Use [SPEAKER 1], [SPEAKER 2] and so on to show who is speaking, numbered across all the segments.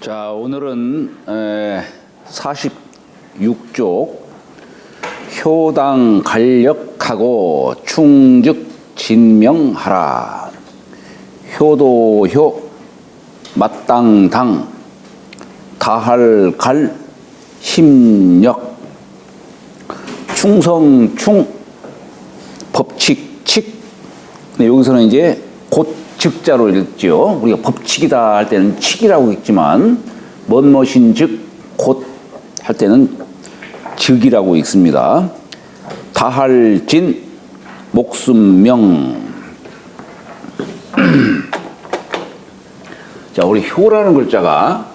[SPEAKER 1] 자, 오늘은 46쪽 효당 간력하고 충즉 진명하라. 효도효 마땅당 다할갈 힘력 충성충 법칙칙. 근데 여기서는 이제 곧 즉자로 읽죠. 우리가 법칙이다 할 때는 칙이라고 읽지만 멋인 즉 곧 할 때는 즉이라고 읽습니다. 다할진 목숨명. 자, 우리 효라는 글자가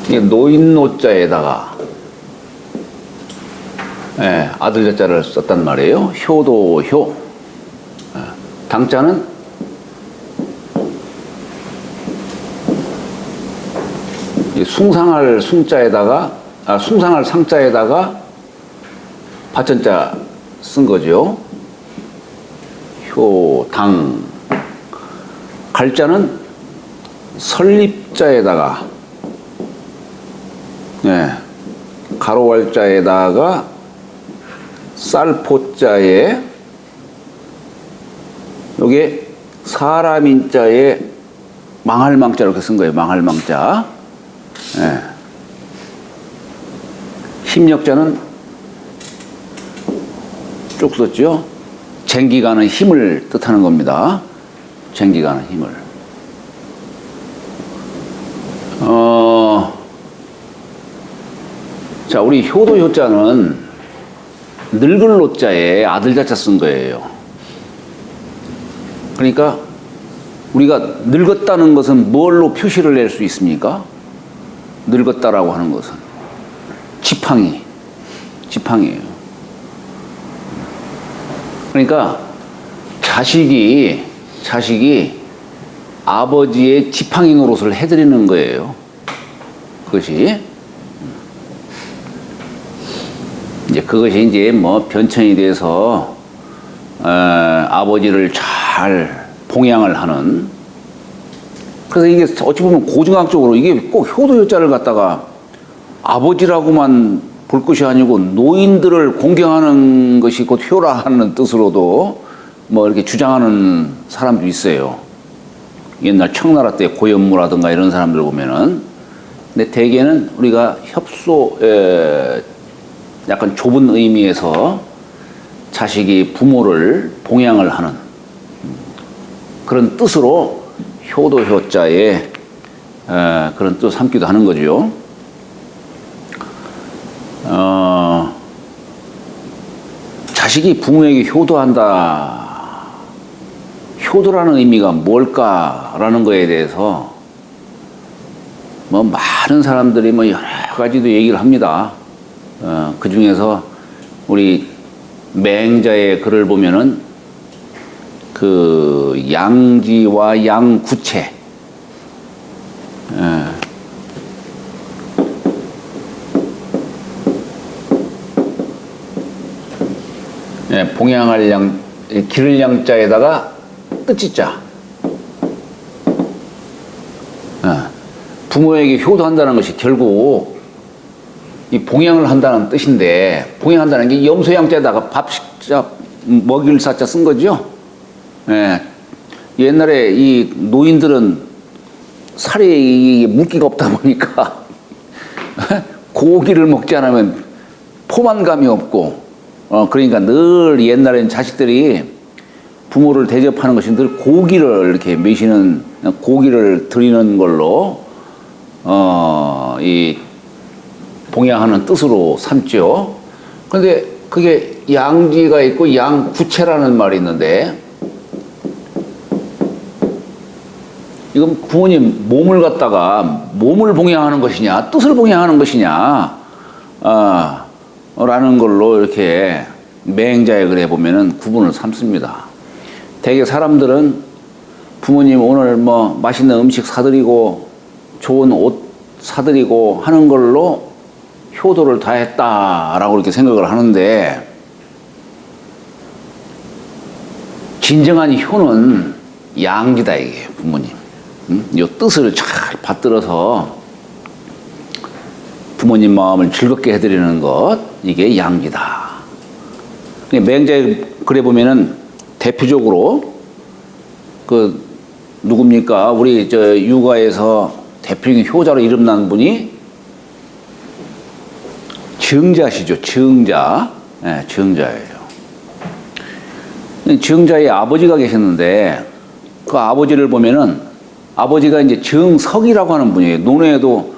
[SPEAKER 1] 이게 노인노자에다가 아들 자자를 썼단 말이에요. 효도효. 당자는 숭상할 숭자에다가 숭상할 상자에다가 받전자 쓴 거죠. 효당. 갈자는 설립자에다가 가로왈자에다가 쌀포자에 요게 사람인자에 망할망자 이렇게 쓴 거예요. 망할망자. 힘력자는 쭉 썼죠. 쟁기가는 힘을 뜻하는 겁니다. 쟁기가는 힘을. 자, 우리 효도효자는 늙을 노자에 아들 자자 쓴 거예요. 그러니까 우리가 늙었다는 것은 뭘로 표시를 낼 수 있습니까? 늙었다라고 하는 것은 지팡이에요. 그러니까 자식이 아버지의 지팡이 노릇을 해드리는 거예요. 그것이 이제 뭐 변천이 돼서 아버지를 잘 봉양을 하는. 그래서 이게 어찌 보면 고증학적으로 이게 꼭 효도효자를 갖다가 아버지라고만 볼 것이 아니고 노인들을 공경하는 것이 곧 효라 하는 뜻으로도 뭐 이렇게 주장하는 사람도 있어요. 옛날 청나라 때 고현무라든가 이런 사람들 보면은. 근데 대개는 우리가 약간 좁은 의미에서 자식이 부모를 봉양을 하는 그런 뜻으로 효도효자에 그런 뜻을 삼기도 하는 거죠. 자식이 부모에게 효도한다. 효도라는 의미가 뭘까라는 거에 대해서 뭐 많은 사람들이 뭐 여러 가지도 얘기를 합니다. 그 중에서 우리 맹자의 글을 보면은 그 양지와 양구체, 봉양할 양, 기를 양자에다가 뜻지자. 부모에게 효도한다는 것이 결국 이 봉양을 한다는 뜻인데, 봉양한다는 게 염소양자에다가 밥식자, 먹일 사자 쓴 거죠. 옛날에 이 노인들은 살에 물기가 없다 보니까 고기를 먹지 않으면 포만감이 없고, 그러니까 늘 옛날엔 자식들이 부모를 대접하는 것이 늘 고기를 이렇게 매시는, 고기를 드리는 걸로 이 봉양하는 뜻으로 삼죠. 그런데 그게 양지가 있고 양구체라는 말이 있는데, 이건 부모님 몸을 갖다가 몸을 봉양하는 것이냐, 뜻을 봉양하는 것이냐, 라는 걸로 이렇게 맹자의 글에 보면은 구분을 삼습니다. 대개 사람들은 부모님 오늘 뭐 맛있는 음식 사드리고 좋은 옷 사드리고 하는 걸로 효도를 다했다라고 이렇게 생각을 하는데, 진정한 효는 양지다 이게 부모님. 이 뜻을 잘 받들어서 부모님 마음을 즐겁게 해드리는 것, 이게 양지다. 맹자에 그래 보면은 대표적으로 그 누굽니까? 우리 저 육아에서 대표적인 효자로 이름난 분이 정자시죠. 정자. 네, 정자예요. 정자의 아버지가 계셨는데 그 아버지를 보면은 아버지가 이제 정석이라고 하는 분이에요. 논어에도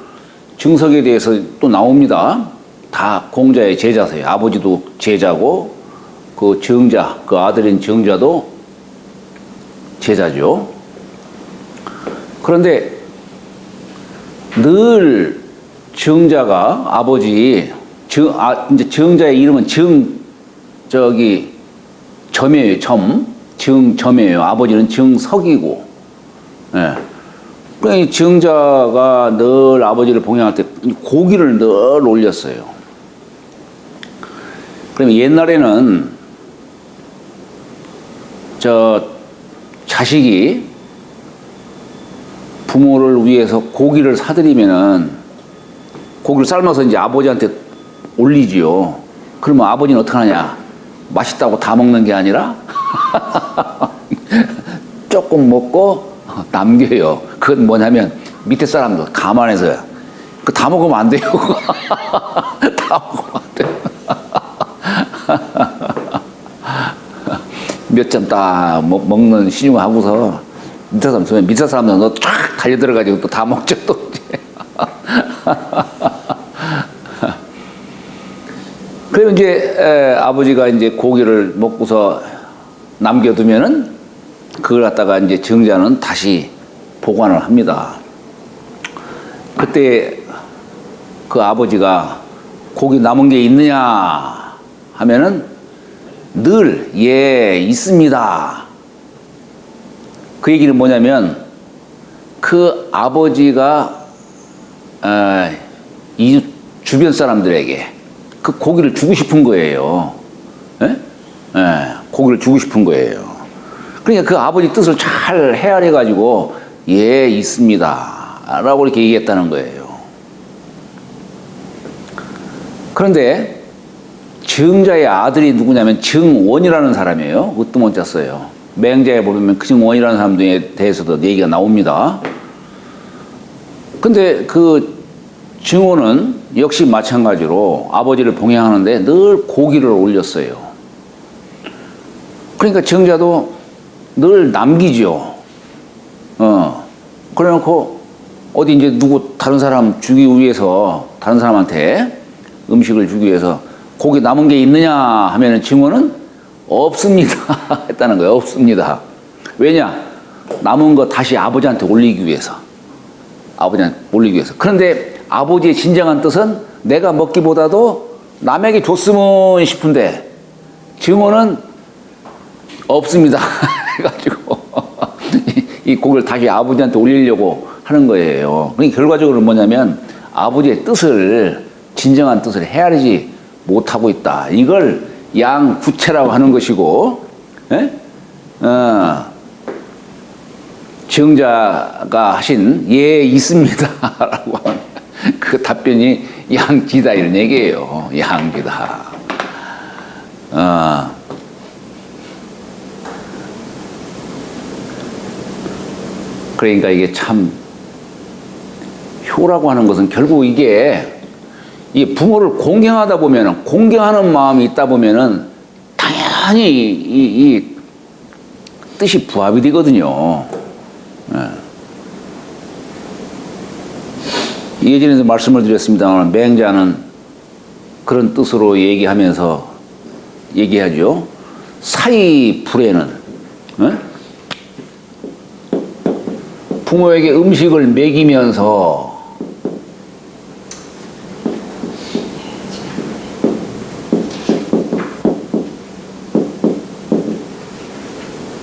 [SPEAKER 1] 정석에 대해서 또 나옵니다. 다 공자의 제자세요. 아버지도 제자고 그 정자, 그 아들인 정자도 제자죠. 그런데 늘 정자가 아버지 이제 정자의 이름은 점이에요. 정점이에요. 아버지는 정석이고. 예. 그러니까 정자가 늘 아버지를 봉양할 때 고기를 늘 올렸어요. 그러면 옛날에는 자식이 부모를 위해서 고기를 사드리면은 고기를 삶아서 이제 아버지한테 올리지요. 그러면 아버지는 어떻게 하냐? 맛있다고 다 먹는 게 아니라 조금 먹고 남겨요. 그건 뭐냐면 밑에 사람도 감안해서요. 그 다 먹으면 안 돼요. 다 먹으면 안 돼요. 몇 점 딱 먹는 신용을 하고서 밑에 사람들 너 쫙 달려들어가지고 또 다 먹죠 또 이제. 그러면 이제 아버지가 이제 고기를 먹고서 남겨두면은 그걸 갖다가 이제 정자는 다시 보관을 합니다. 그때 그 아버지가 고기 남은 게 있느냐 하면은 늘 예 있습니다. 그 얘기는 뭐냐면 그 아버지가 이 주변 사람들에게 그 고기를 주고 싶은 거예요. 예? 예, 고기를 주고 싶은 거예요. 그러니까 그 아버지 뜻을 잘 헤아려 가지고 예 있습니다 라고 이렇게 얘기했다는 거예요. 그런데 정자의 아들이 누구냐면 정원이라는 사람이에요. 으뜸원자 써요. 맹자에 보면 그 정원이라는 사람에 대해서도 얘기가 나옵니다. 근데 그 정원은 역시 마찬가지로 아버지를 봉양하는데 늘 고기를 올렸어요. 그러니까 정자도 늘 남기죠. 그래놓고 어디 이제 다른 사람 주기 위해서 다른 사람한테 음식을 주기 위해서 고기 남은 게 있느냐 하면은 증언은 없습니다 했다는 거예요. 없습니다. 왜냐? 남은 거 다시 아버지한테 올리기 위해서. 아버지한테 올리기 위해서. 그런데 아버지의 진정한 뜻은 내가 먹기보다도 남에게 줬으면 싶은데 증언은 없습니다 해가지고 이 고기를 다시 아버지한테 올리려고 하는 거예요. 그러니까 결과적으로 뭐냐면 아버지의 뜻을 진정한 뜻을 헤아리지 못하고 있다. 이걸 양구체라고 하는 것이고, 예? 정자가 하신 예 있습니다라고 하는 그 답변이 양지다 이런 얘기예요. 양지다. 그러니까 이게 참 효라고 하는 것은 결국 이게 이 부모를 공경하다 보면은 공경하는 마음이 있다 보면은 당연히 이 뜻이 부합이 되거든요. 예전에도 말씀을 드렸습니다만 맹자는 그런 뜻으로 얘기하면서 얘기하죠. 사이 불에는 부모에게 음식을 먹이면서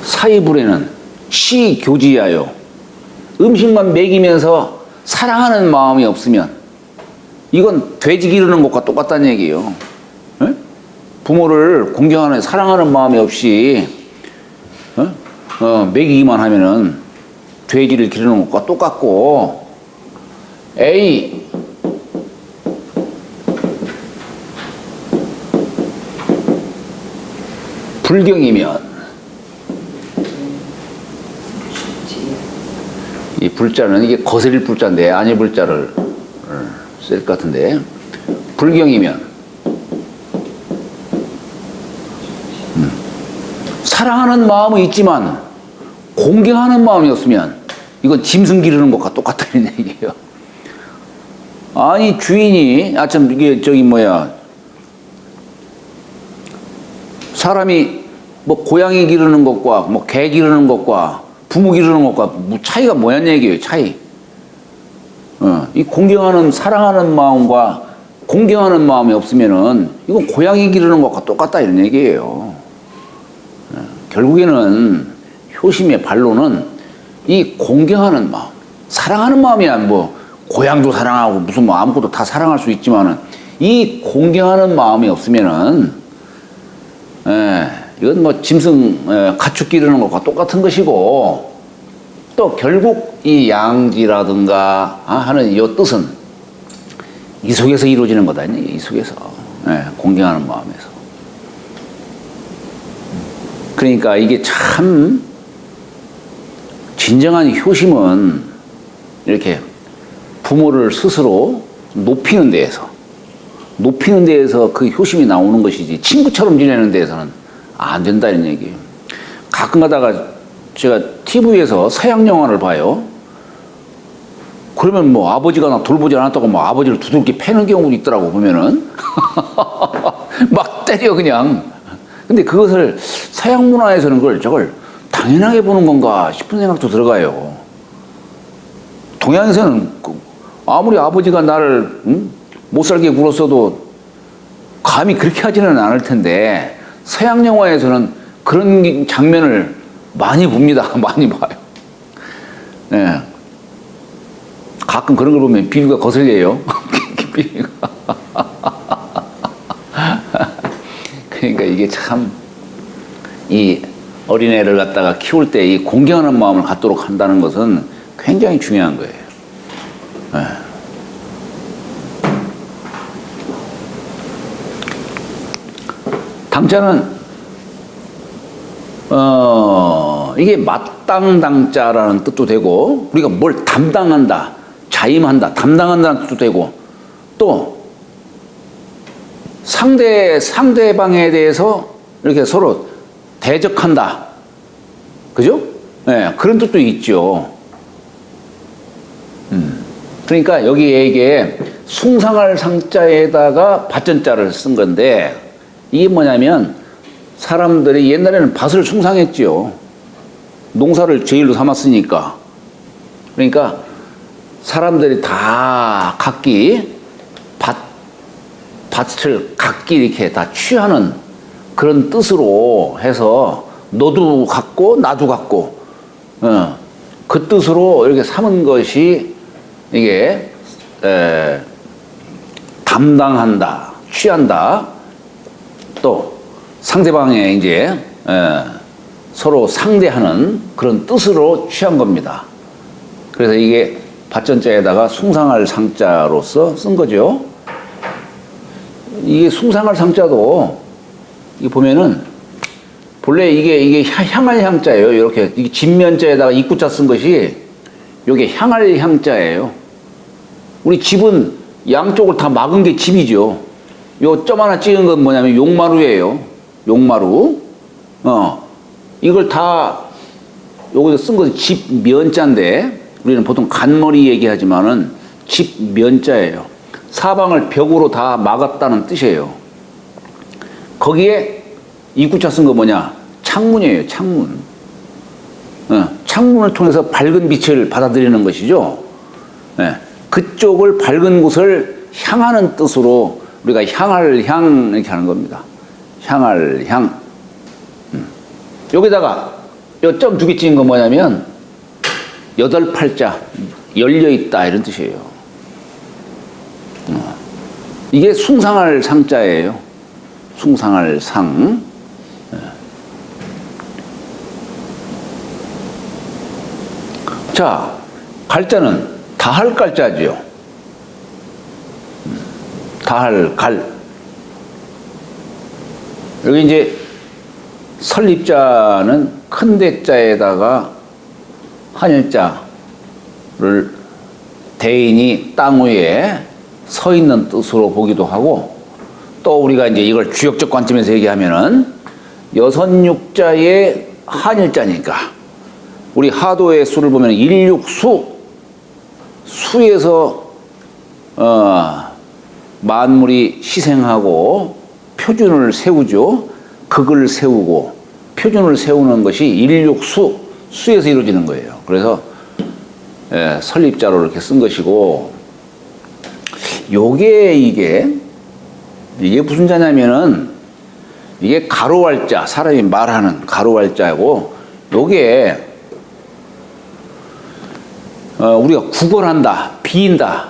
[SPEAKER 1] 사이불에는 시교지하여 음식만 먹이면서 사랑하는 마음이 없으면 이건 돼지 기르는 것과 똑같다는 얘기예요. 에? 부모를 공경하는 사랑하는 마음이 없이 먹이기만 하면은 돼지를 기르는 것과 똑같고, A 불경이면, 이 불자는 이게 거스릴 불자인데 아니 불자를 쓸 것 같은데, 불경이면 사랑하는 마음은 있지만 공경하는 마음이 없으면 이건 짐승 기르는 것과 똑같다는 얘기예요. 아니 주인이 참 이게 사람이 뭐 고양이 기르는 것과 뭐 개 기르는 것과 부모 기르는 것과 뭐 차이가 뭐냐는 얘기예요. 차이. 이 공경하는 사랑하는 마음과 공경하는 마음이 없으면은 이건 고양이 기르는 것과 똑같다 이런 얘기예요. 결국에는 효심의 발로는 이 공경하는 마음, 사랑하는 마음이야 뭐 고향도 사랑하고 무슨 뭐 아무것도 다 사랑할 수 있지만은 이 공경하는 마음이 없으면은 이건 뭐 짐승 가축 기르는 것과 똑같은 것이고, 또 결국 이 양지라든가 하는 이 뜻은 이 속에서 이루어지는 거다. 이 속에서 공경하는 마음에서. 그러니까 이게 참 진정한 효심은 이렇게 부모를 스스로 높이는 데에서 그 효심이 나오는 것이지 친구처럼 지내는 데에서는 안 된다 이런 얘기예요. 가끔 가다가 제가 TV에서 서양 영화를 봐요. 그러면 뭐 아버지가 나 돌보지 않았다고 뭐 아버지를 두들겨 패는 경우도 있더라고 보면은 막 때려 그냥. 근데 그것을 서양 문화에서는 저걸 당연하게 보는 건가 싶은 생각도 들어가요. 동양에서는 아무리 아버지가 나를 못 살게 굴었어도 감히 그렇게 하지는 않을 텐데, 서양 영화에서는 그런 장면을 많이 봅니다. 많이 봐요. 네. 가끔 그런 걸 보면 비비가 거슬려요. 그러니까 이게 참 이 어린애를 갖다가 키울 때 이 공경하는 마음을 갖도록 한다는 것은 굉장히 중요한 거예요. 네. 당자는 이게 마땅당자라는 뜻도 되고, 우리가 뭘 담당한다, 자임한다, 담당한다는 뜻도 되고, 또 상대방에 대해서 이렇게 서로 대적한다, 그죠? 네, 그런 뜻도 있죠. 그러니까 여기에 이게 숭상할 상자에다가 밭전자를 쓴 건데, 이게 뭐냐면 사람들이 옛날에는 밭을 숭상했지요. 농사를 제일로 삼았으니까. 그러니까 사람들이 다 각기 밭을 각기 이렇게 다 취하는 그런 뜻으로 해서 너도 갖고 나도 갖고 그 뜻으로 이렇게 삼은 것이 이게 담당한다, 취한다, 또 상대방에 이제 서로 상대하는 그런 뜻으로 취한 겁니다. 그래서 이게 밭전자에다가 숭상할 상자로서 쓴 거죠. 이게 숭상할 상자도 이 보면은 본래 이게 향할 향자예요. 이렇게 이게 진면자에다가 입구자 쓴 것이 이게 향할 향자예요. 우리 집은 양쪽을 다 막은 게 집이죠. 요 점 하나 찍은 건 뭐냐면 용마루예요. 용마루. 이걸 다 여기서 쓴 것은 집면자인데, 우리는 보통 간머리 얘기하지만은 집면자예요. 사방을 벽으로 다 막았다는 뜻이에요. 거기에 입구자 쓴 거 뭐냐? 창문이에요. 창문. 창문을 통해서 밝은 빛을 받아들이는 것이죠. 그쪽을 밝은 곳을 향하는 뜻으로 우리가 향할 향 이렇게 하는 겁니다. 향할 향. 여기다가 요 점 두 개 찍은 거 뭐냐면 여덟 팔자 열려 있다 이런 뜻이에요. 이게 숭상할 상자예요. 숭상할 상. 자, 갈자는 다할 갈자지요. 다할 갈. 여기 이제 설립자는 큰 대자에다가 한일자를 대인이 땅 위에 서 있는 뜻으로 보기도 하고, 또 우리가 이제 이걸 주역적 관점에서 얘기하면은 여선육자의 한일자니까 우리 하도의 수를 보면 일육수, 수에서 만물이 희생하고 표준을 세우죠. 극을 세우고 표준을 세우는 것이 일육수, 수에서 이루어지는 거예요. 그래서 설립자로 이렇게 쓴 것이고, 이게 무슨 자냐면은 이게 가로왈자, 사람이 말하는 가로왈자고, 요게 우리가 구걸한다, 비인다,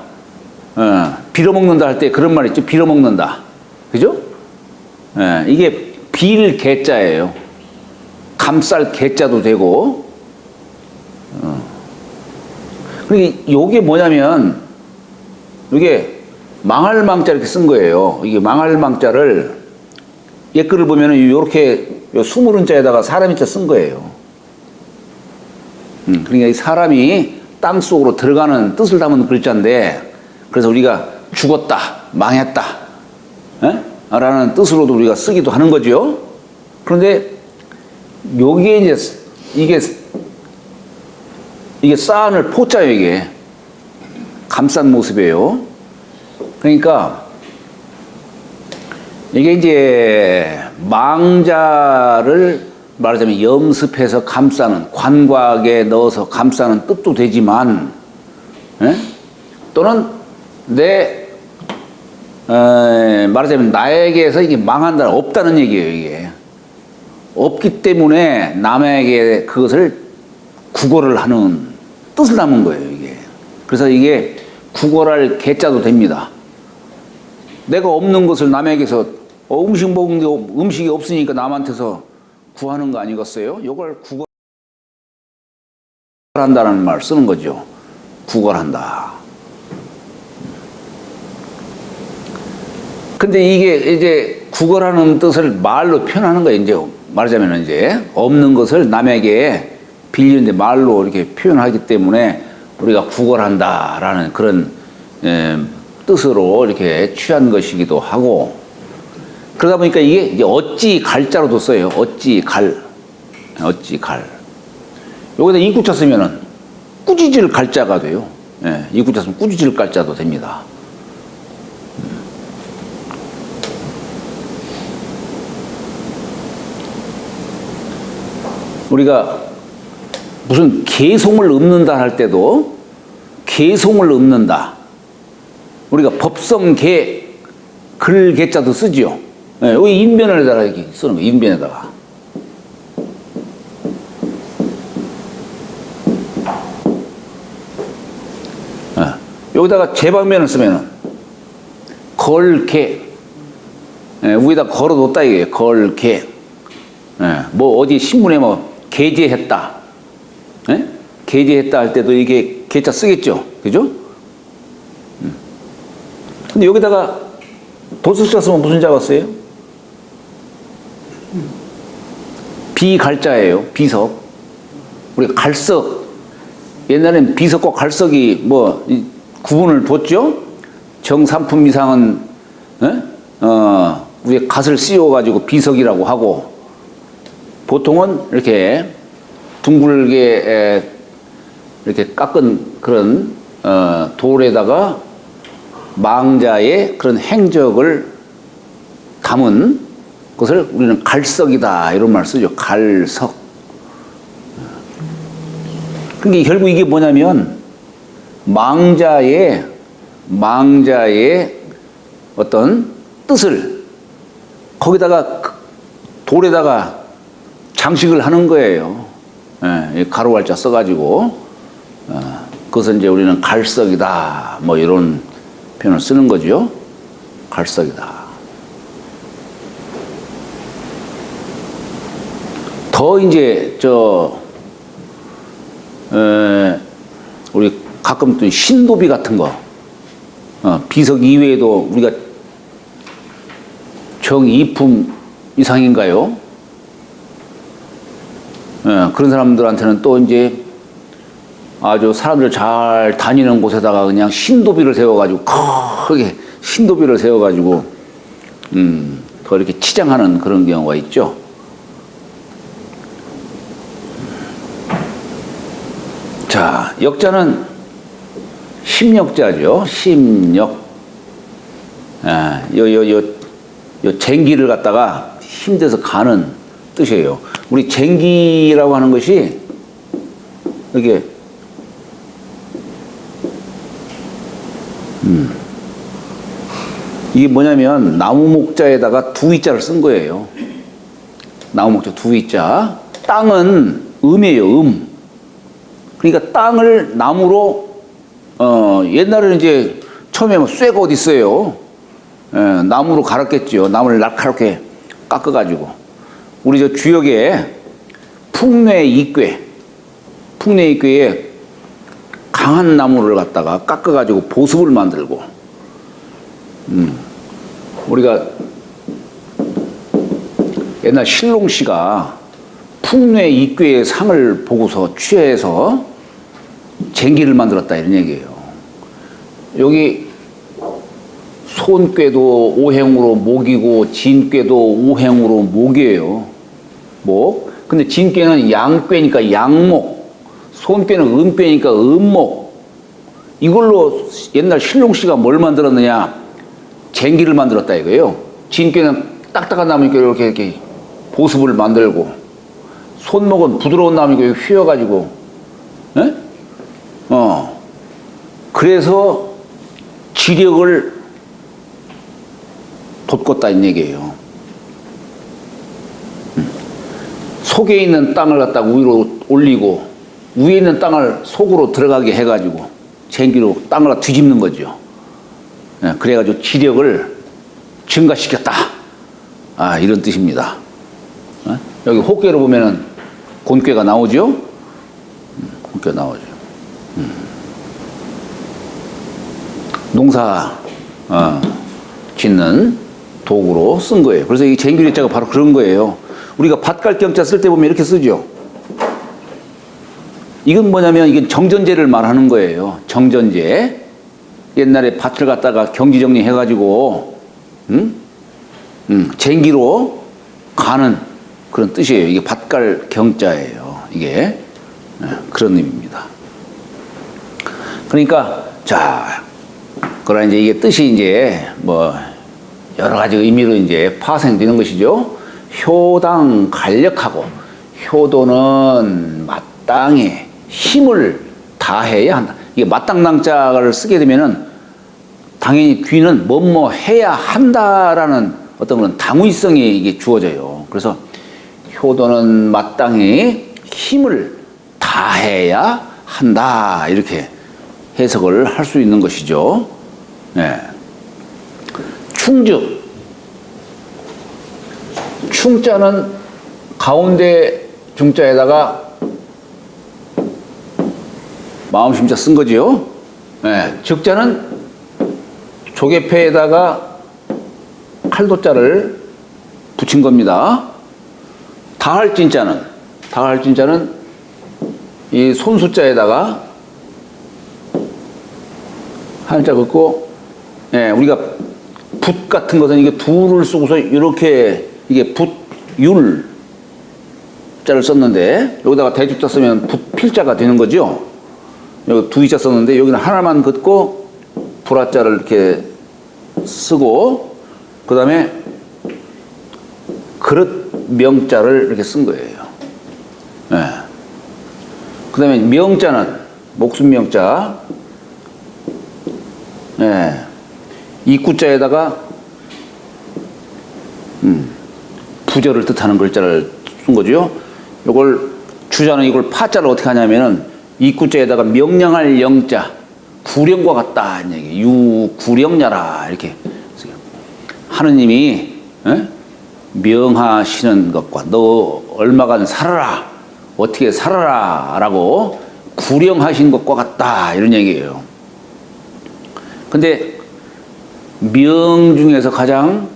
[SPEAKER 1] 빌어먹는다 할 때 그런 말 있죠. 빌어먹는다, 그죠? 이게 빌 개자예요. 감쌀 개자도 되고. 그러니까 요게 뭐냐면, 이게 망할 망자 이렇게 쓴 거예요. 이게 망할 망자를 옛글을 보면은 이렇게 수무른 자에다가 사람이 자 쓴 거예요. 그러니까 이 사람이 땅 속으로 들어가는 뜻을 담은 글자인데, 그래서 우리가 죽었다, 망했다, 라는 뜻으로도 우리가 쓰기도 하는 거죠. 그런데 여기에 이제 이게 쌓아놓을 포자예요. 이게 감싼 모습이에요. 그러니까 이게 이제 망자를 말하자면 염습해서 감싸는, 관곽에 넣어서 감싸는 뜻도 되지만, 또는 말하자면 나에게서 이게 망한다, 없다는 얘기예요. 이게 없기 때문에 남에게 그것을 구걸을 하는 뜻을 담은 거예요. 이게 그래서 이게 구걸할 개자도 됩니다. 내가 없는 것을 남에게서 음식 먹는데 음식이 없으니까 남한테서 구하는 거 아니겠어요? 이걸 구걸한다는 말 쓰는 거죠. 구걸한다. 근데 이게 이제 구걸하는 뜻을 말로 표현하는 거예요. 이제 말하자면 이제 없는 것을 남에게 빌리는데 말로 이렇게 표현하기 때문에 우리가 구걸한다라는 그런 뜻으로 이렇게 취한 것이기도 하고, 그러다 보니까 이게 이제 어찌 갈자로도 써요. 어찌 갈. 여기다 이구자 쓰면은 꾸짖을 갈자가 돼요. 이구자 쓰면 꾸짖을 갈자도 됩니다. 우리가 무슨 개송을 읊는다 할 때도 개송을 읊는다. 우리가 법성개, 글개자도 쓰지요. 여기 인변에다가 이렇게 쓰는 거예요. 인변에다가. 여기다가 제방면을 쓰면은 걸개, 위에다 걸어뒀다 이게요. 걸개. 뭐 어디 신문에 뭐 게재했다, 게재했다 할 때도 이게 개자 쓰겠죠, 그죠? 근데 여기다가 도수자 쓰면 무슨 자가 써요? 비갈자예요. 비석. 우리 갈석, 옛날엔 비석과 갈석이 뭐 구분을 뒀죠. 정삼품 이상은 위에 갓을 씌워가지고 비석이라고 하고, 보통은 이렇게 둥글게 이렇게 깎은 그런 돌에다가 망자의 그런 행적을 담은 것을 우리는 갈석이다 이런 말 쓰죠. 갈석. 그러니까 결국 이게 뭐냐면 망자의 어떤 뜻을 거기다가 돌에다가 장식을 하는 거예요. 가로왈자 써가지고 그것은 이제 우리는 갈석이다 뭐 이런 표현을 쓰는 거죠. 갈석이다. 더 이제 가끔 또 신도비 같은 거, 비석 이외에도 우리가 정이품 이상인가요? 그런 사람들한테는 또 이제 아주 사람들 잘 다니는 곳에다가 그냥 신도비를 세워가지고 크게 신도비를 세워가지고 더 이렇게 치장하는 그런 경우가 있죠. 자, 역자는 심역자죠. 심역. 요 쟁기를 갖다가 힘대서 가는 뜻이에요. 우리 쟁기라고 하는 것이 이렇게 이게 뭐냐면 나무 목자에다가 두이자를 쓴 거예요. 나무 목자 두이자. 땅은 음이에요. 음. 그러니까 땅을 나무로 옛날에는 이제 처음에 뭐 쇠가 어디 있어요. 나무로 갈았겠죠. 나무를 날카롭게 깎아가지고. 우리 저 주역에 풍뇌익괴에 강한 나무를 갖다가 깎아가지고 보습을 만들고, 우리가 옛날 신롱씨가 풍뇌익괴의 상을 보고서 취해서 쟁기를 만들었다 이런 얘기예요. 여기 손꾀도 오행으로 목이고 진꾀도 오행으로 목이에요. 목. 근데 진꾀는 양꾀니까 양목, 손꾀는 음꾀니까 음목. 이걸로 옛날 신롱씨가 뭘 만들었느냐? 쟁기를 만들었다 이거예요. 진꾀는 딱딱한 나무니까 이렇게 보습을 만들고, 손목은 부드러운 나무니까 휘어가지고, 그래서 지력을 돋궜다 이 얘기예요. 속에 있는 땅을 갖다가 위로 올리고 위에 있는 땅을 속으로 들어가게 해가지고 쟁기로 땅을 뒤집는 거죠. 그래가지고 지력을 증가시켰다. 이런 뜻입니다. 여기 혹괴로 보면은 곤괴가 나오죠. 곤괴 나오죠. 농사 짓는 도구로 쓴 거예요. 그래서 이 쟁기리자가 바로 그런 거예요. 우리가 밭갈경자 쓸 때 보면 이렇게 쓰죠. 이건 뭐냐면 이게 정전제를 말하는 거예요. 정전제. 옛날에 밭을 갖다가 경지정리 해가지고 쟁기로 가는 그런 뜻이에요. 이게 밭갈경자예요. 이게 그런 의미입니다. 그러니까 자, 그러나 이제 이게 뜻이 이제 뭐 여러 가지 의미로 이제 파생되는 것이죠. 효당 간력하고, 효도는 마땅히 힘을 다해야 한다. 이게 마땅낭자를 쓰게 되면은 당연히 귀는 뭐뭐 해야 한다라는 어떤 그런 당위성이 이게 주어져요. 그래서 효도는 마땅히 힘을 다해야 한다 이렇게 해석을 할 수 있는 것이죠. 충즉. 충자는 가운데 중자에다가 마음심자 쓴 거죠. 즉자는 조개패에다가 칼도자를 붙인 겁니다. 다할진자는 이 손수자에다가 한자 긋고, 우리가 붓 같은 것은 이게 두를 쓰고서 이렇게 이게 붓율 자를 썼는데 여기다가 대주자 쓰면 붓필자가 되는 거죠. 여기 두이자 썼는데 여기는 하나만 긋고 불화자를 이렇게 쓰고 그 다음에 그릇 명자를 이렇게 쓴 거예요. 그 다음에 명자는 목숨 명자, 입구자에다가 부절을 뜻하는 글자를 쓴 거죠. 이걸 주자는 이걸 파자를 어떻게 하냐면은 입구자에다가 명령할 영자, 구령과 같다 이 얘기. 유구령야라 이렇게 하느님이 명하시는 것과 너 얼마간 살아라, 어떻게 살아라라고 구령하신 것과 같다 이런 얘기예요. 근데 명 중에서 가장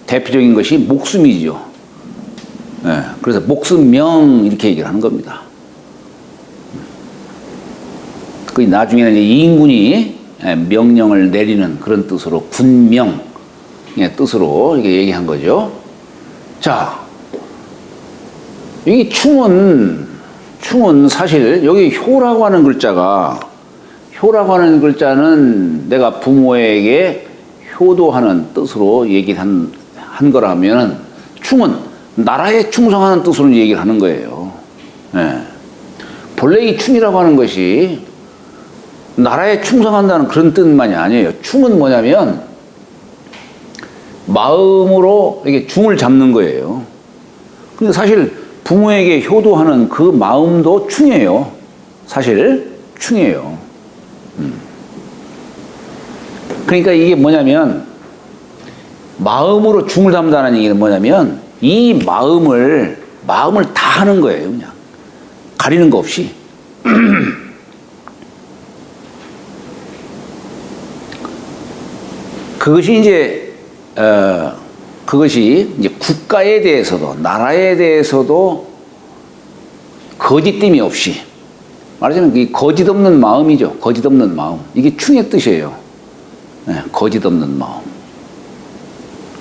[SPEAKER 1] 대표적인 것이 목숨이죠. 예, 그래서 목숨명 이렇게 얘기를 하는 겁니다. 그 나중에는 이제 임군이 명령을 내리는 그런 뜻으로 군명의 뜻으로 이렇게 얘기한 거죠. 자, 여기 충은 사실 여기 효라고 하는 글자는 내가 부모에게 효도하는 뜻으로 얘기를 한 거라면 충은 나라에 충성하는 뜻으로 얘기를 하는 거예요. 예. 본래 이 충이라고 하는 것이 나라에 충성한다는 그런 뜻만이 아니에요. 충은 뭐냐면 마음으로 이게 중을 잡는 거예요. 근데 사실 부모에게 효도하는 그 마음도 충이에요. 사실 충이에요. 그러니까 이게 뭐냐면 마음으로 중을 담다는 얘기는 뭐냐면 이 마음을 다 하는 거예요. 그냥 가리는 거 없이. 그것이 이제 국가에 대해서도 나라에 대해서도 거짓됨이 없이 말하자면 이 거짓 없는 마음이죠. 거짓 없는 마음. 이게 충의 뜻이에요. 네, 거짓 없는 마음.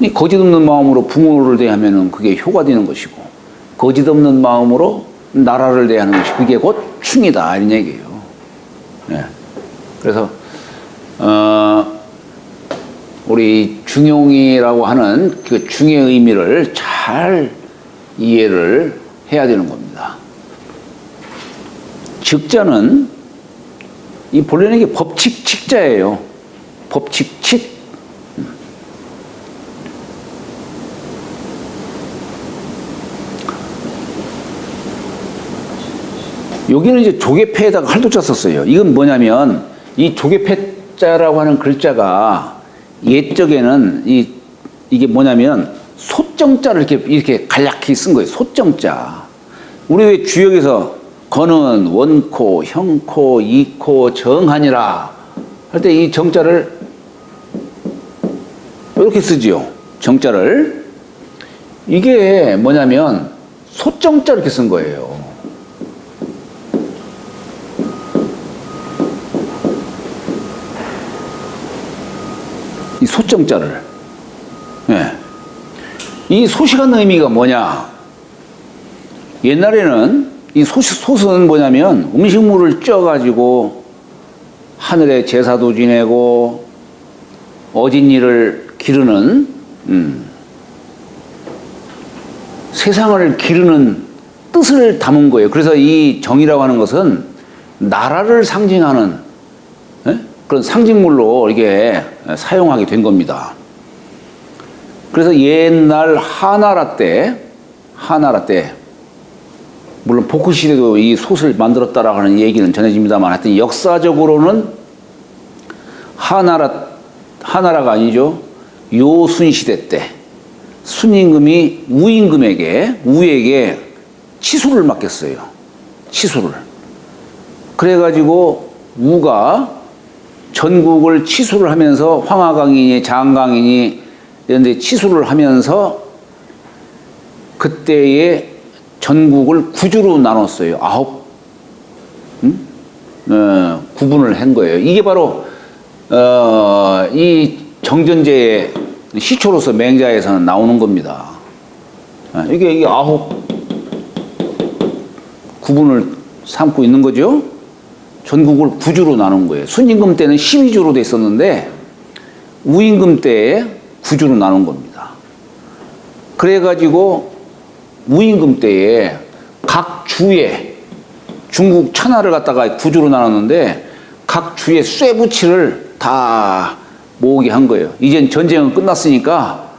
[SPEAKER 1] 이 거짓 없는 마음으로 부모를 대하면은 그게 효가 되는 것이고, 거짓 없는 마음으로 나라를 대하는 것이 그게 곧 충이다 이런 얘기예요. 네. 그래서 우리 중용이라고 하는 그 중의 의미를 잘 이해를 해야 되는 겁니다. 즉자는 이 본래는 이게 법칙칙자예요. 법칙칙. 여기는 이제 조개패에다가 할도자 썼어요. 이건 뭐냐면 이 조개패자라고 하는 글자가 옛적에는 이게 뭐냐면 소정자를 이렇게 간략히 쓴 거예요. 소정자. 우리 왜 주역에서 거는 원코, 형코, 이코, 정하니라 할 때 이 정자를 이렇게 쓰지요. 정자를. 이게 뭐냐면 소정자 이렇게 쓴 거예요. 이 소정자를. 네. 이 소식한 의미가 뭐냐? 옛날에는 이 솥은 뭐냐면 음식물을 쪄가지고 하늘에 제사도 지내고 어진이를 기르는 세상을 기르는 뜻을 담은 거예요. 그래서 이 정이라고 하는 것은 나라를 상징하는 그런 상징물로 이게 사용하게 된 겁니다. 그래서 옛날 하나라 때 물론 복구 시대도 이 솥을 만들었다라고 하는 얘기는 전해집니다만 하여튼 역사적으로는 하나라가 아니죠. 요순 시대 때 순임금이 우에게 치수를 맡겼어요. 치수를. 그래가지고 우가 전국을 치수를 하면서 황하강이니 장강이니 이런 데 치수를 하면서 그때의 전국을 9주로 나눴어요. 9분을 한 거예요. 이게 바로 이 정전제의 시초로서 맹자에서는 나오는 겁니다. 이게 9분을 삼고 있는 거죠. 전국을 9주로 나눈 거예요. 순임금 때는 12주로 됐었는데 우임금 때에 9주로 나눈 겁니다. 그래가지고 우임금 때에 각 주에 중국 천하를 갖다가 9주로 나눴는데 각 주에 쇠붙이를 다 모으게 한 거예요. 이젠 전쟁은 끝났으니까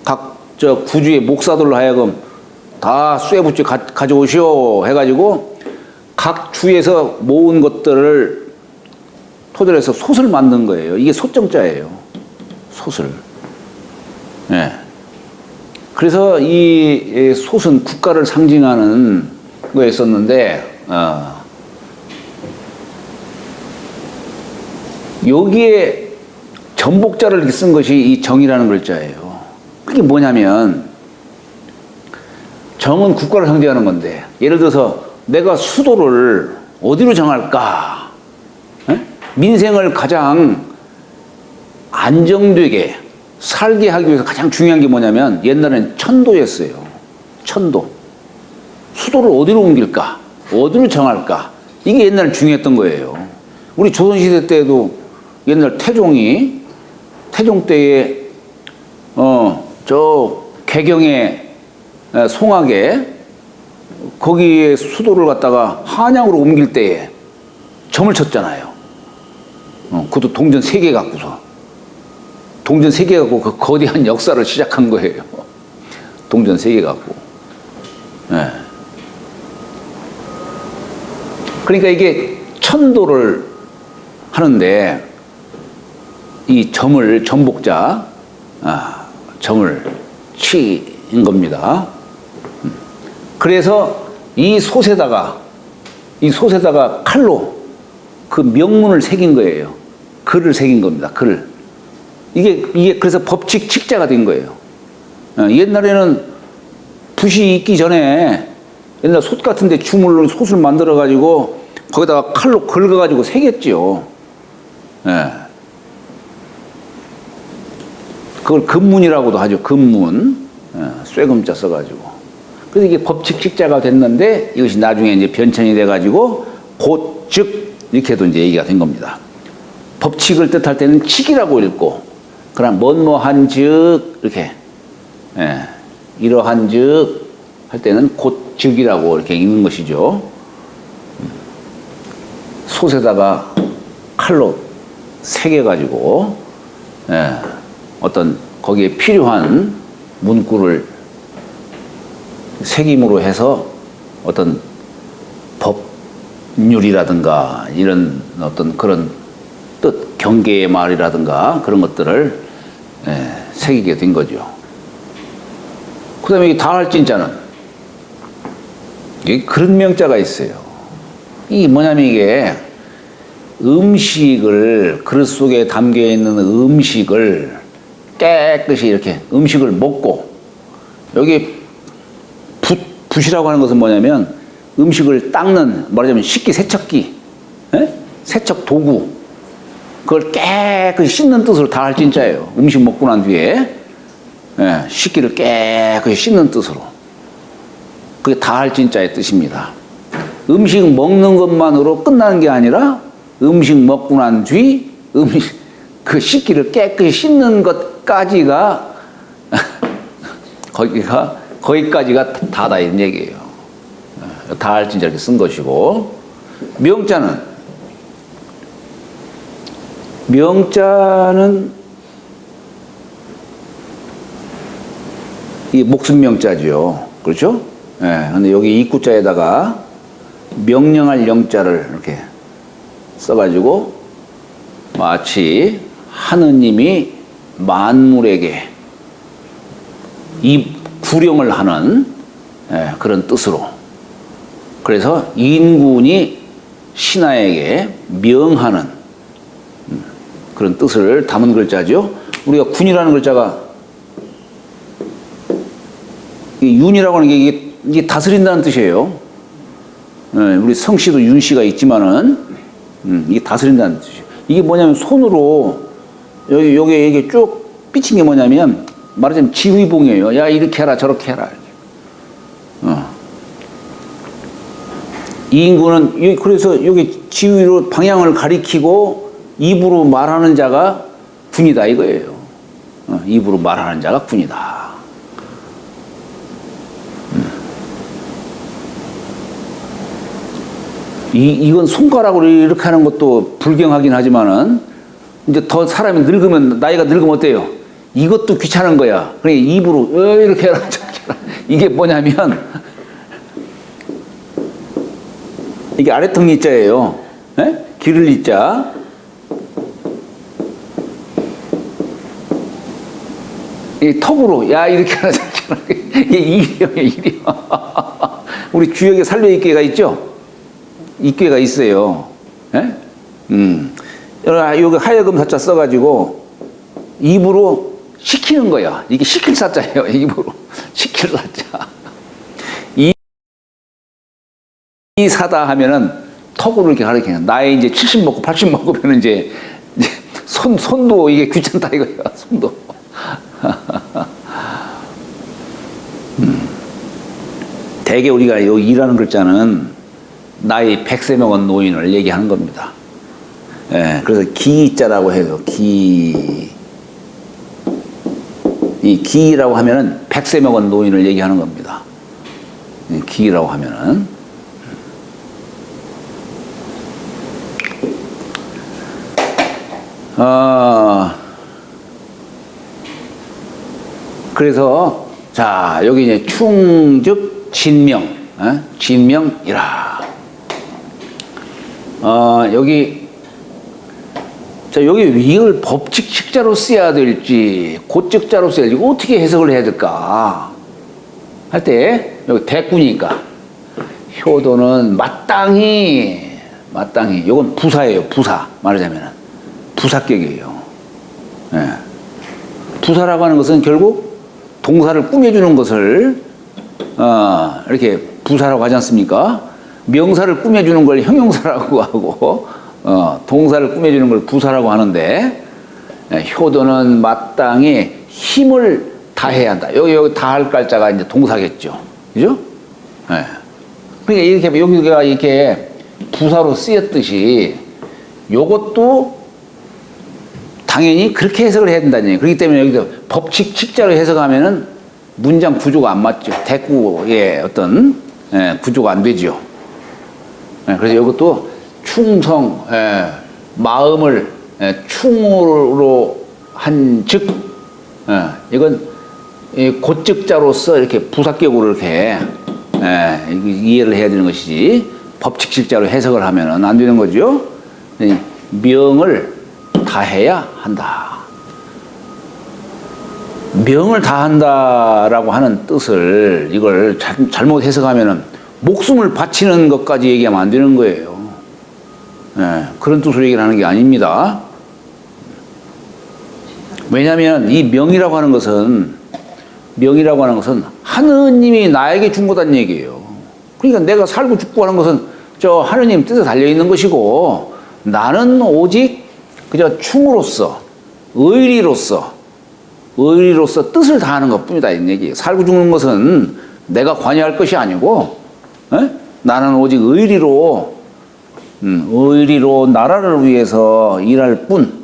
[SPEAKER 1] 각 저 구주의 목사들로 하여금 다 쇠붙이 가져오시오 해가지고 각 주에서 모은 것들을 토대로 해서 솥을 만든 거예요. 이게 솥정자예요. 솥을. 네. 그래서 이 솥은 국가를 상징하는 거였었는데 여기에 전복자를 이렇게 쓴 것이 이 정이라는 글자예요. 그게 뭐냐면 정은 국가를 상징하는 건데, 예를 들어서 내가 수도를 어디로 정할까? 에? 민생을 가장 안정되게 살게 하기 위해서 가장 중요한 게 뭐냐면 옛날에는 천도였어요. 천도. 수도를 어디로 옮길까? 어디로 정할까? 이게 옛날에 중요했던 거예요. 우리 조선시대 때도 옛날 태종 때에 저 개경의 송악에 거기에 수도를 갖다가 한양으로 옮길 때에 점을 쳤잖아요. 그것도 동전 3개 갖고서. 동전 3개 갖고 그 거대한 역사를 시작한 거예요. 동전 3개 갖고. 네. 그러니까 이게 천도를 하는데 이 점을 전복자 점을 치인 겁니다. 그래서 이 솥에다가 칼로 그 명문을 새긴 거예요. 글을 새긴 겁니다. 글. 이게 그래서 법칙 칙자가 된 거예요. 옛날에는 붓이 있기 전에 옛날 솥 같은데 주물로 솥을 만들어 가지고 거기다가 칼로 긁어 가지고 새겼지요. 예. 그걸 금문이라고도 하죠. 금문. 쇠금자 써가지고. 그래서 이게 법칙 칙자가 됐는데 이것이 나중에 이제 변천이 돼가지고 곧즉 이렇게도 이제 얘기가 된 겁니다. 법칙을 뜻할 때는 칙이라고 읽고, 그럼 뭐뭐한 즉 이렇게 이러한 즉 할 때는 곧즉이라고 이렇게 읽는 것이죠. 솥에다가 칼로 새겨가지고 어떤 거기에 필요한 문구를 새김으로 해서 어떤 법률이라든가 이런 어떤 그런 뜻, 경계의 말이라든가 그런 것들을 새기게 된 거죠. 그 다음에 이 다할진자는 그런 명자가 있어요. 이게 뭐냐면 이게 음식을, 그릇 속에 담겨 있는 음식을 깨끗이 이렇게 음식을 먹고, 여기 붓이라고 하는 것은 뭐냐면 음식을 닦는, 말하자면 식기 세척기, 세척 도구, 그걸 깨끗이 씻는 뜻으로 다할진자예요. 음식 먹고 난 뒤에 식기를 깨끗이 씻는 뜻으로. 그게 다할진자의 뜻입니다. 음식 먹는 것만으로 끝나는 게 아니라 음식 먹고 난 뒤 그 식기를 깨끗이 씻는 것까지가 거기까지가 다다 이런 얘기예요. 다할진자 이렇게 쓴 것이고, 명자는 이 목숨 명자죠. 그렇죠? 근데 여기 입구자에다가 명령할 영자를 이렇게 써가지고 마치 하느님이 만물에게 이 구령을 하는 그런 뜻으로, 그래서 인군이 신하에게 명하는 그런 뜻을 담은 글자죠. 우리가 군이라는 글자가 윤이라고 하는 게 이게 다스린다는 뜻이에요. 우리 성씨도 윤씨가 있지만은 이게 다스린다는 뜻이에요. 이게 뭐냐면 손으로 여기 이게 쭉 삐친 게 뭐냐면 말하자면 지휘봉이에요. 야, 이렇게 해라 저렇게 해라. 이 인구는 그래서 여기 지휘로 방향을 가리키고 입으로 말하는 자가 군이다 이거예요. 입으로 말하는 자가 군이다. 이건 손가락으로 이렇게 하는 것도 불경하긴 하지만은 이제 더 사람이 늙으면, 나이가 늙으면 어때요? 이것도 귀찮은 거야. 그래 입으로 이렇게 해라 저렇게 해라. 이게 뭐냐면 이게 아래턱 이자예요. 기를 이자. 이 턱으로 야 이렇게 하라 저렇게 하라. 이게 일이에요, 일이요. 우리 주역에 살려있게가 있죠? 입괴가 있어요. 여기 하여금 사자 써가지고 입으로 시키는 거야. 이게 시킬 사자예요. 입으로 시킬 사자. 이 사다 하면은 턱으로 이렇게 가리키는. 나이 이제 70 먹고 80 먹으면 이제 손도 이게 귀찮다 이거야. 손도. 대개 우리가 여기 일하는 글자는 나이 100세 먹은 노인을 얘기하는 겁니다. 예, 그래서 기자라고 해요. 이 기라고 하면은 100세 먹은 노인을 얘기하는 겁니다. 기라고 하면은. 그래서 자 여기 이제 충즉 진명, 진명이라. 여기 자 여기 이걸 법칙 식자로 써야 될지 고적자로 써야 될지 어떻게 해석을 해야 될까 할 때 여기 대꾸니까 효도는 마땅히 이건 부사예요. 부사 말하자면은 부사격이에요. 예. 부사라고 하는 것은 결국 동사를 꾸며주는 것을 이렇게 부사라고 하지 않습니까? 명사를 꾸며주는 걸 형용사라고 하고 동사를 꾸며주는 걸 부사라고 하는데 효도는 마땅히 힘을 다해야 한다. 여기 다할 깔자가 이제 동사겠죠. 그죠? 예. 그러니까 이렇게 여기가 이렇게 부사로 쓰였듯이 요것도 당연히 그렇게 해석을 해야 된다는 얘기예요. 그렇기 때문에 여기서 법칙 식자로 해석하면은 문장 구조가 안 맞죠. 대꾸의 어떤 구조가 안 되죠. 그래서 이것도 충성, 마음을 충으로 한 즉, 이건 고적자로서 이렇게 부사격으로 이렇게 이해를 해야 되는 것이지 법칙 식자로 해석을 하면은 안 되는 거죠. 명을 다해야 한다. 명을 다한다라고 하는 뜻을 이걸 잘못 해석하면은 목숨을 바치는 것까지 얘기하면 안 되는 거예요. 그런 뜻으로 얘기를 하는 게 아닙니다. 왜냐하면 이 명이라고 하는 것은 하느님이 나에게 준 거란 얘기예요. 그러니까 내가 살고 죽고 하는 것은 저 하느님 뜻에 달려 있는 것이고 나는 오직 그저 충으로서 의리로서 뜻을 다하는 것뿐이다 이 얘기예요. 살고 죽는 것은 내가 관여할 것이 아니고 나는 오직 의리로 나라를 위해서 일할 뿐.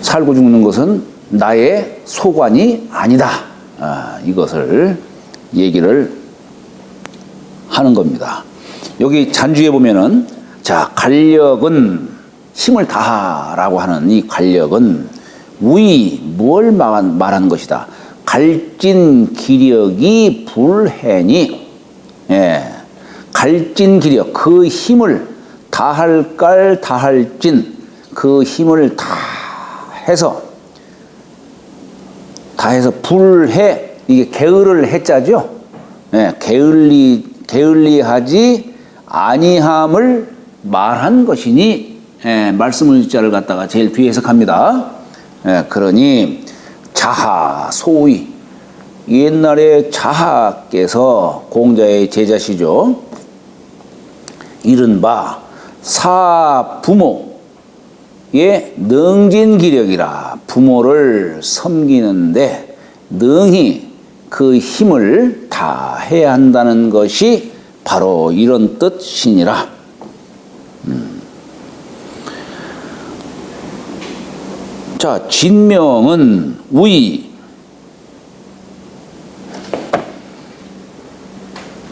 [SPEAKER 1] 살고 죽는 것은 나의 소관이 아니다. 이것을 얘기를 하는 겁니다. 여기 잔주에 보면은 자 간력은 힘을 다하라고 하는 이 간력은 우이 뭘 말하는 것이다. 갈진 기력이 불해니 갈진 기력 그 힘을 다할 다할진 그 힘을 다해서 불해 이게 게으를 해자죠. 게을리하지 아니함을 말한 것이니 말씀을 자를 갖다가 제일 뒤에 해석합니다. 그러니 자하 소위 옛날에 자하께서 공자의 제자시죠. 이른바 사부모의 능진기력이라 부모를 섬기는데 능히 그 힘을 다해야 한다는 것이 바로 이런 뜻이니라. 자, 진명은 우이.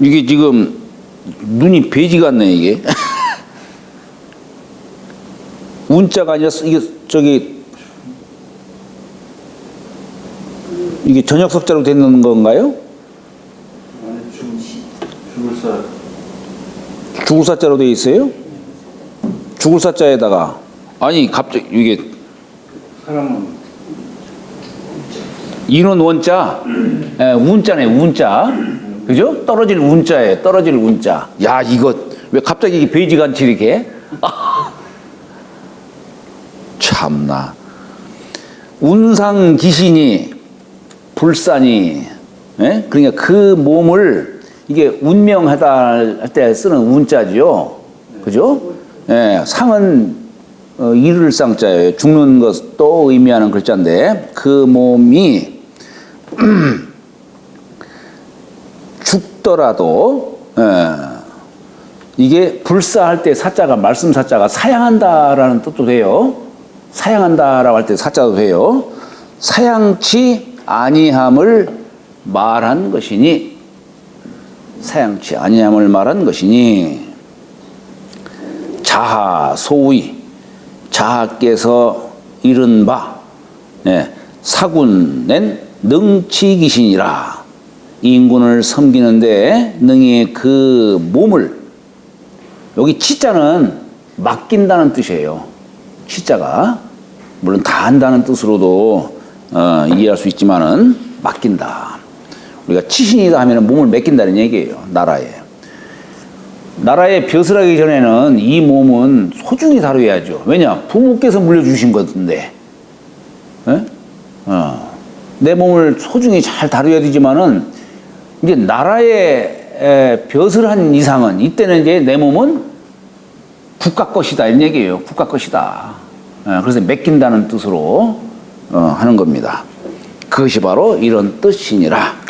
[SPEAKER 1] 이게 지금 눈이 돼지 같네 이게. 운자가 아니라 이게 이게 전역석자로 되는 건가요? 죽을 사자로 되어 있어요? 죽을 사자에다가 아니 갑자기 이게 인원 원자, 운자네 운자. 그죠? 떨어질 운자에 떨어질 운자. 야, 이거 왜 갑자기 이게 베이지같이 이렇게? 참나. 운상 귀신이 불산이, 예? 그러니까 그 몸을 이게 운명하다 할 때 쓰는 운자지요. 그죠? 예, 상은 이를 쌍자예요. 죽는 것도 의미하는 글자인데 그 몸이 죽더라도 이게 불사할 때 사자가 말씀 사자가 사양한다라는 뜻도 돼요. 사양한다라고 할 때 사자도 돼요. 사양치 아니함을 말한 것이니 사양치 아니함을 말한 것이니 자하 소위 자하께서 이른 바 사군낸 능치귀신이라 인군을 섬기는데 능히 그 몸을 여기 치자는 맡긴다는 뜻이에요. 치자가 물론 다 한다는 뜻으로도 이해할 수 있지만은 맡긴다. 우리가 치신이다 하면은 몸을 맡긴다는 얘기예요. 나라에 벼슬 하기 전에는 이 몸은 소중히 다뤄야죠. 왜냐? 부모께서 물려주신 건데. 내 몸을 소중히 잘 다뤄야 되지만은 이제 나라에 벼슬 한 이상은 이때는 이제 내 몸은 국가 것이다 이런 얘기예요. 국가 것이다. 그래서 맡긴다는 뜻으로 하는 겁니다. 그것이 바로 이런 뜻이니라.